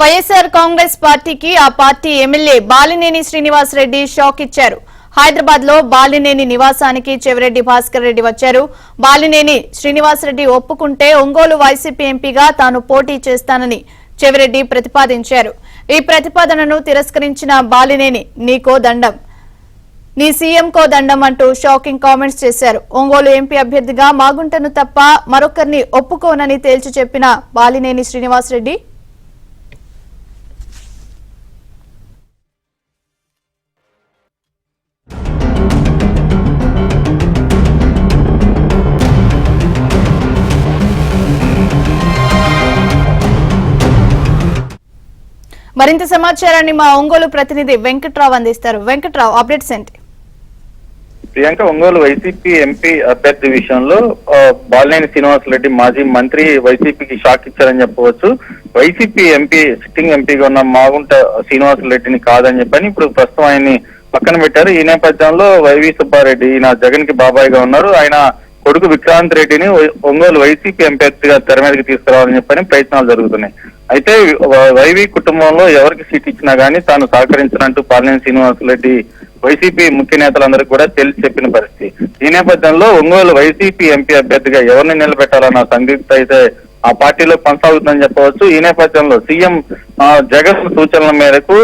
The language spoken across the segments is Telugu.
వైఎస్ఆర్ కాంగ్రెస్ పార్టీకి ఆ party MLA Balineni Srinivas Reddy shock ఇచ్చారు. హైదరాబాద్ లో బాలినేని నివాసానికి చెవిరెడ్డి భాస్కర్ రెడ్డి వచ్చారు. బాలినేని శ్రీనివాస్ రెడ్డి ఒప్పుకుంటే ఒంగోలు వైసీపీ ఎంపీగా తాను పోటీ చేస్తానని చెవిరెడ్డి ప్రతిపాదించారు. ఈ ప్రతిపాదనను తిరస్కరించిన బాలినేని నీకో దండం, నీ సీఎంకో దండం అంటూ షాకింగ్ కామెంట్స్ చేశారు. ఒంగోలు ఎంపీ అభ్యర్థిగా మాగుంటను తప్ప మరొకరిని ఒప్పుకోనని తేల్చి చెప్పిన బాలినేని శ్రీనివాస్ రెడ్డి మరింత సమాచారాన్ని మా ఒంగోలు ప్రతినిధి వెంకట్రావు అందిస్తారు. వెంకట్రావు, అప్డేట్స్ ఏంటి? ప్రియాంక, ఒంగోలు వైసీపీ ఎంపీ అభ్యర్థి విషయంలో బాలినేని శ్రీనివాస్ రెడ్డి మాజీ మంత్రి వైసీపీకి షాక్ ఇచ్చారని చెప్పవచ్చు. వైసీపీ ఎంపీ సిట్టింగ్ ఎంపీగా ఉన్న మాగుంట శ్రీనివాస్ రెడ్డిని కాదని చెప్పని ఇప్పుడు ప్రస్తుతం ఆయన్ని పక్కన పెట్టారు. ఈ నేపథ్యంలో వైవి సుబ్బారెడ్డి ఈయన జగన్ కి బాబాయ్ గా ఉన్నారు. ఆయన కొడుకు విక్రాంత్ రెడ్డిని ఒంగోలు వైసీపీ అభ్యర్థిగా తెర మీదకి తీసుకురావాలని చెప్పని ప్రయత్నాలు జరుగుతున్నాయి. అయితే వైవి కుటుంబంలో ఎవరికి సీట్ ఇచ్చినా గానీ తాను సహకరించినట్టు బాలినేని శ్రీనివాస్ రెడ్డి వైసీపీ ముఖ్య నేతలందరికీ కూడా తెలిసి చెప్పిన పరిస్థితి. ఈ నేపథ్యంలో ఒంగోలు వైసీపీ ఎంపీ అభ్యర్థిగా ఎవరిని నిలబెట్టాలన్న సందిగ్ధత అయితే ఆ పార్టీలో కొనసాగుతుందని చెప్పవచ్చు. ఈ నేపథ్యంలో సీఎం జగన్ సూచనల మేరకు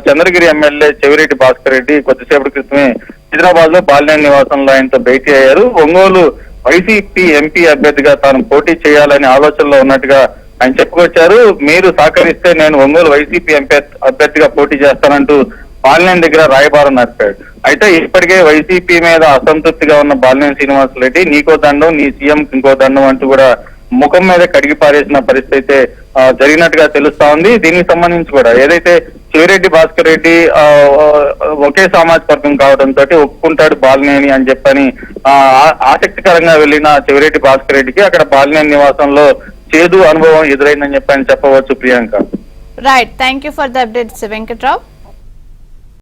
చంద్రగిరి ఎమ్మెల్యే చెవిరెడ్డి భాస్కర్ రెడ్డి కొద్దిసేపటి క్రితమే హైదరాబాద్ లో బాలినేని నివాసంలో ఆయనతో భేటీ అయ్యారు. ఒంగోలు వైసీపీ ఎంపీ అభ్యర్థిగా తాను పోటీ చేయాలనే ఆలోచనలో ఉన్నట్టుగా ఆయన చెప్పుకొచ్చారు. మీరు సహకరిస్తే నేను ఒంగోలు వైసీపీ ఎంపీ అభ్యర్థిగా పోటీ చేస్తానంటూ బాలినేని దగ్గర రాయబారం నడిపాడు. అయితే ఇప్పటికే వైసీపీ మీద అసంతృప్తిగా ఉన్న బాలినేని శ్రీనివాస్ రెడ్డి నీకో దండం, నీ సీఎం ఇంకో దండం అంటూ కూడా ముఖం మీద కడిగి పారేసిన పరిస్థితి అయితే జరిగినట్టుగా తెలుస్తా ఉంది. దీనికి సంబంధించి కూడా ఏదైతే చెవిరెడ్డి భాస్కర్ రెడ్డి ఒకే సామాజిక వర్గం కావడంతో ఒప్పుకుంటాడు బాలినేని అని చెప్పని ఆసక్తికరంగా వెళ్లిన చెవిరెడ్డి భాస్కర్ రెడ్డికి అక్కడ బాలినేని నివాసంలో చేదు అనుభవం ఎదురైందని చెప్పని చెప్పవచ్చు. Priyanka, right, thank you for the updates Venkatrao.